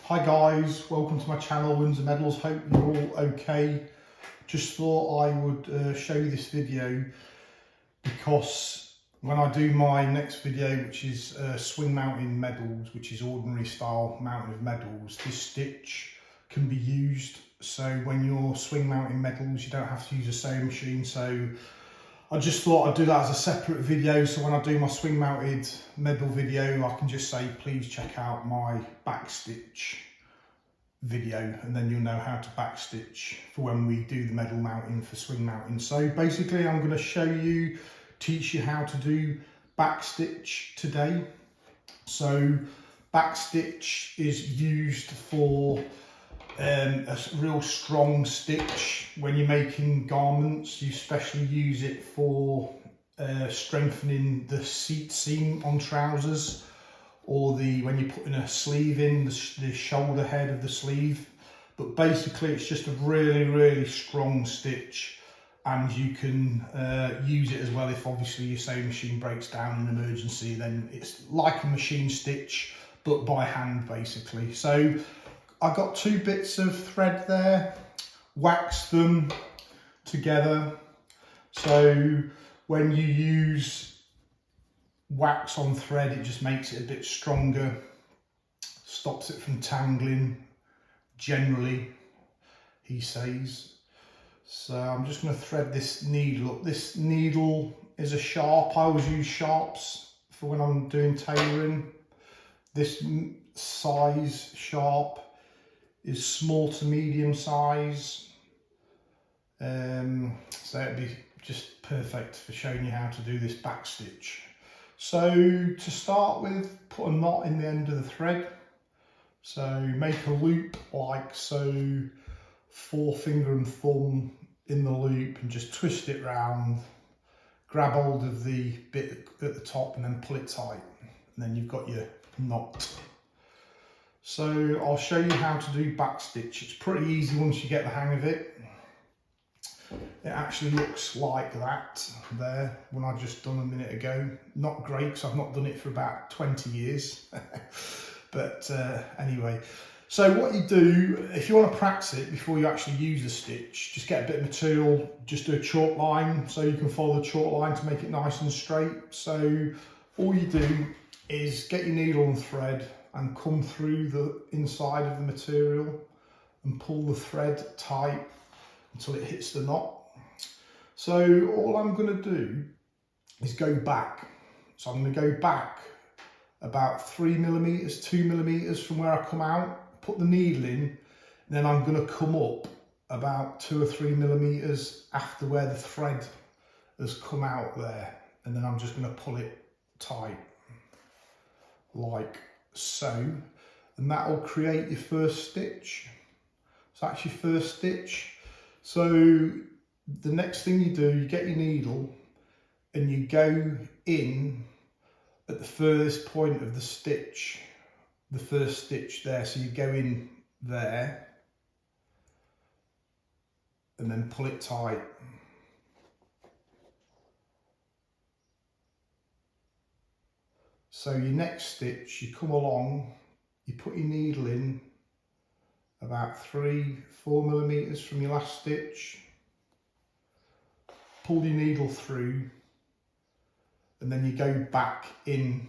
Hi guys, welcome to my channel, Wins and Medals. Hope you're all okay. Just thought I would show you this video because when I do my next video, which is swing mounting medals, which is ordinary style mounting of medals, this stitch can be used. So when you're swing mounting medals, you don't have to use a sewing machine. So I just thought I'd do that as a separate video, so when I do my swing mounted medal video, I can just say please check out my backstitch video, and then you'll know how to backstitch for when we do the medal mounting for swing mounting. So basically I'm going to teach you how to do backstitch today. So backstitch is used for a real strong stitch. When you're making garments, you especially use it for strengthening the seat seam on trousers, or when you're putting a sleeve in, the shoulder head of the sleeve. But basically it's just a really strong stitch, and you can use it as well if obviously your sewing machine breaks down in an emergency. Then it's like a machine stitch but by hand basically. So I got two bits of thread there, waxed them together. So when you use wax on thread, it just makes it a bit stronger, stops it from tangling generally, he says. So I'm just going to thread this needle up. This needle is a sharp. I always use sharps for when I'm doing tailoring. This size sharp is small to medium size, so it'd be just perfect for showing you how to do this backstitch. So to start with, put a knot in the end of the thread. So make a loop like so, forefinger and thumb in the loop, and just twist it round, grab hold of the bit at the top and then pull it tight, and then you've got your knot. So I'll show you how to do backstitch. It's pretty easy once you get the hang of it. It actually looks like that there, when I just done a minute ago. Not great because I've not done it for about 20 years. But anyway, so what you do, if you want to practice it before you actually use the stitch, just get a bit of material, just do a chalk line so you can follow the chalk line to make it nice and straight. So all you do is get your needle and thread and come through the inside of the material and pull the thread tight until it hits the knot. So all I'm going to do is go back. So I'm going to go back about 3 millimeters, 2 millimeters from where I come out, put the needle in, and then I'm going to come up about 2 or 3 millimeters after where the thread has come out there, and then I'm just going to pull it tight like so, and that will create your first stitch. So that's your first stitch. So the next thing you do, you get your needle and you go in at the first point of the stitch, the first stitch there. So you go in there and then pull it tight. So your next stitch, you come along, you put your needle in about 3-4 millimeters from your last stitch, pull your needle through, and then you go back in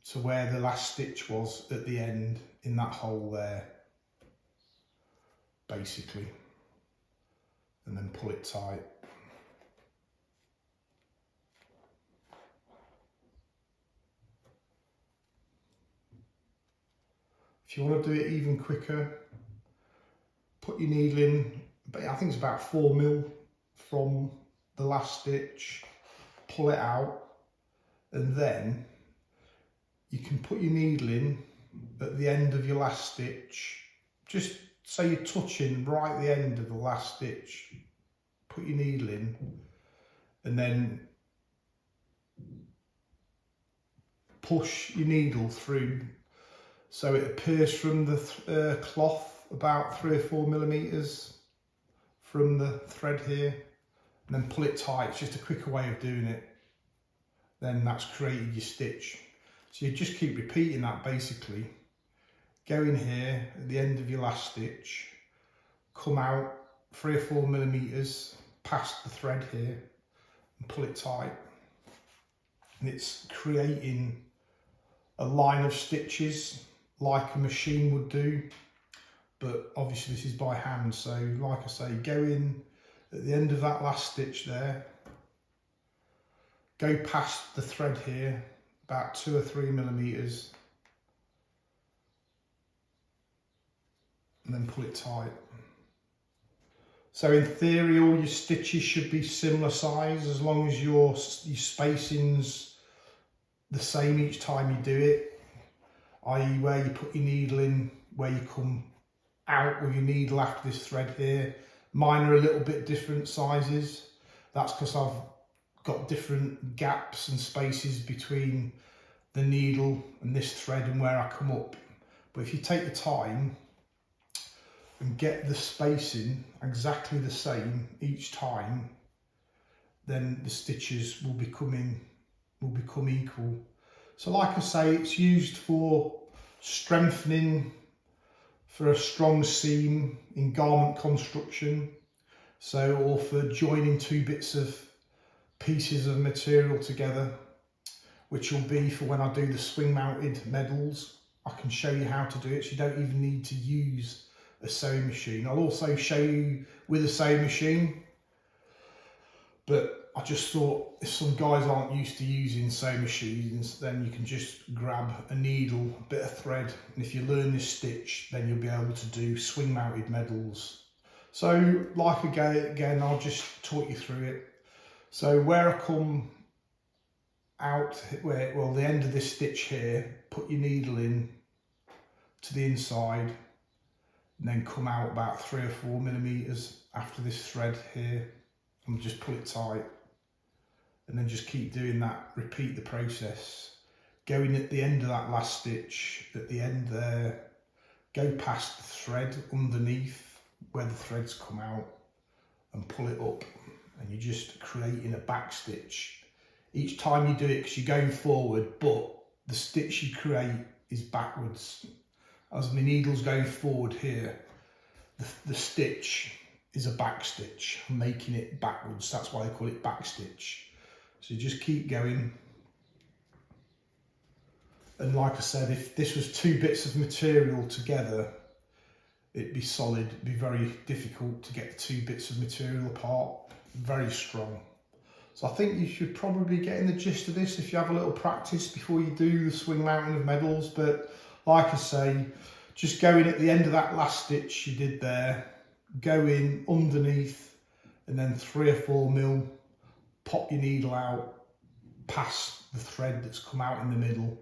to where the last stitch was at the end, in that hole there, basically, and then pull it tight. If you want to do it even quicker, put your needle in, but I think it's about 4 mil from the last stitch, pull it out, and then you can put your needle in at the end of your last stitch. Just say you're touching right at the end of the last stitch, put your needle in, and then push your needle through so it appears from the cloth about 3 or 4 millimeters from the thread here, and then pull it tight. It's just a quicker way of doing it. Then that's created your stitch. So you just keep repeating that basically go in here at the end of your last stitch, come out 3 or 4 millimeters past the thread here and pull it tight. And it's creating a line of stitches like a machine would do, but obviously this is by hand. So like I say, go in at the end of that last stitch there, go past the thread here about 2 or 3 millimeters, and then pull it tight. So in theory, all your stitches should be similar size as long as your spacing's the same each time you do it, i.e. where you put your needle in, where you come out with your needle after this thread here. Mine are a little bit different sizes. That's because I've got different gaps and spaces between the needle and this thread and where I come up. But if you take the time and get the spacing exactly the same each time, then the stitches will become equal. So like I say, it's used for strengthening, for a strong seam in garment construction, so, or for joining two bits of pieces of material together, which will be for when I do the swing mounted medals. I can show you how to do it, so you don't even need to use a sewing machine. I'll also show you with a sewing machine, but I just thought if some guys aren't used to using sewing machines, then you can just grab a needle, a bit of thread, and if you learn this stitch, then you'll be able to do swing mounted medals. So like again, I'll just talk you through it. So where I come out, well, the end of this stitch here, put your needle in to the inside, and then come out about 3 or 4 millimeters after this thread here, and just pull it tight. And then just keep doing that, repeat the process. Go in at the end of that last stitch, at the end there, go past the thread underneath where the threads come out and pull it up, and you're just creating a back stitch. Each time you do it, because you're going forward, but the stitch you create is backwards. As my needle's going forward here, the stitch is a back stitch. I'm making it backwards, that's why they call it back stitch. So you just keep going. And like I said, if this was two bits of material together, it'd be solid. It'd be very difficult to get the two bits of material apart. Very strong. So I think you should probably get in the gist of this if you have a little practice before you do the swing mounting of medals. But like I say, just go in at the end of that last stitch you did there, go in underneath, and then 3 or 4 mil, pop your needle out past the thread that's come out in the middle,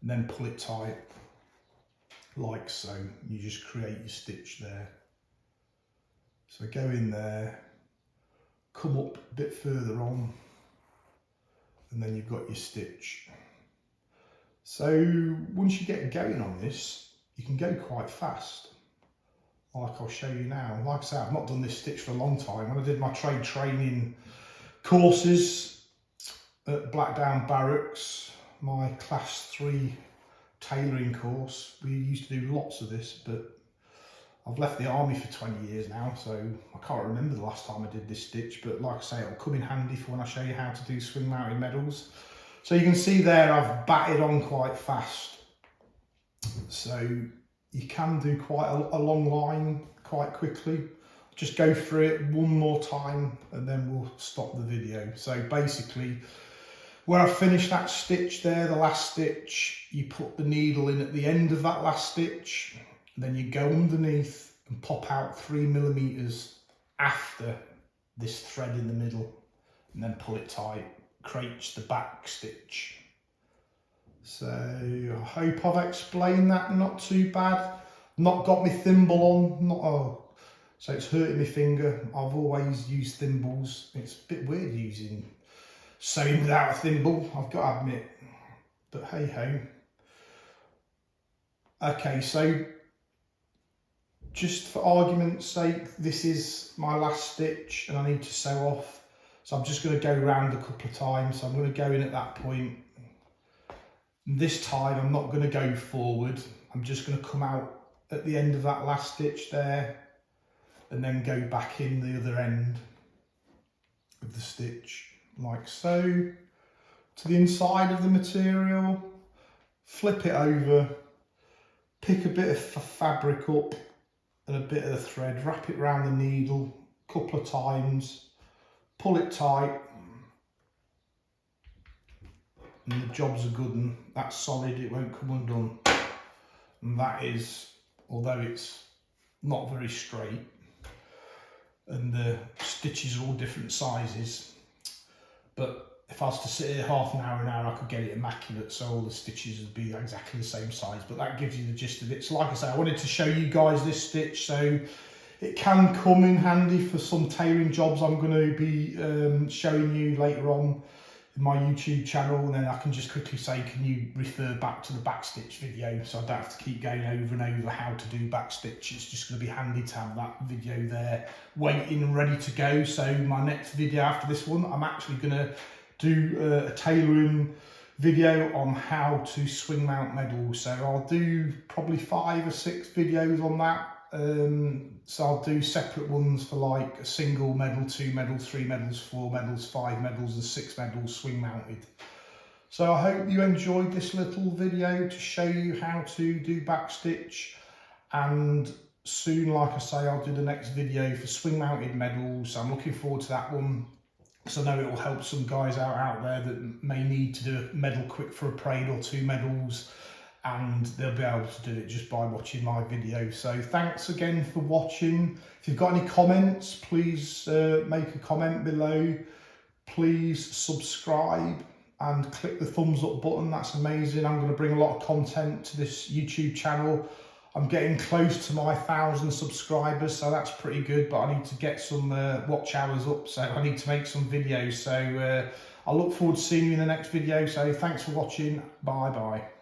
and then pull it tight, like so. You just create your stitch there. So go in there, come up a bit further on, and then you've got your stitch. So once you get going on this, you can go quite fast, like I'll show you now. Like I say, I've not done this stitch for a long time. When I did my trade training courses at Blackdown Barracks, my class 3 tailoring course, we used to do lots of this, but I've left the army for 20 years now, so I can't remember the last time I did this stitch, but like I say, it'll come in handy for when I show you how to do swing mounted medals. So you can see there I've batted on quite fast. So you can do quite a long line quite quickly. Just go through it one more time and then we'll stop the video. So basically, where I finished that stitch there, the last stitch, you put the needle in at the end of that last stitch, then you go underneath and pop out 3 millimeters after this thread in the middle, and then pull it tight, creates the back stitch. So I hope I've explained that not too bad. Not got my thimble on, so it's hurting my finger. I've always used thimbles. It's a bit weird using sewing without a thimble, I've got to admit, but hey ho. Okay, so just for argument's sake, this is my last stitch and I need to sew off. So I'm just going to go around a couple of times. So I'm going to go in at that point. This time I'm not going to go forward. I'm just going to come out at the end of that last stitch there and then go back in the other end of the stitch like so to the inside of the material, flip it over, pick a bit of fabric up and a bit of the thread, wrap it around the needle a couple of times, pull it tight, and the job's a good one. That's solid, it won't come undone. And that is, although it's not very straight and the stitches are all different sizes, but if I was to sit here half an hour, I could get it immaculate, so all the stitches would be exactly the same size, but that gives you the gist of it. So like I say, I wanted to show you guys this stitch, so it can come in handy for some tailoring jobs I'm going to be showing you later on in my YouTube channel, and then I can just quickly say, can you refer back to the backstitch video, so I don't have to keep going over and over how to do backstitch. It's just going to be handy to have that video there waiting ready to go. So my next video after this one, I'm actually going to do a tailoring video on how to swing mount medals. So I'll do probably 5 or 6 videos on that. So I'll do separate ones for like a single medal, 2 medals, 3 medals, 4 medals, 5 medals and 6 medals swing mounted. So I hope you enjoyed this little video to show you how to do backstitch, and soon, like I say, I'll do the next video for swing mounted medals. So I'm looking forward to that one, because I know it will help some guys out there that may need to do a medal quick for a parade or 2 medals, and they'll be able to do it just by watching my video. So thanks again for watching. If you've got any comments, please make a comment below. Please subscribe and click the thumbs up button. That's amazing. I'm going to bring a lot of content to this YouTube channel. I'm getting close to my 1,000 subscribers, so that's pretty good, but I need to get some watch hours up, so I need to make some videos. So I look forward to seeing you in the next video. So thanks for watching. Bye bye.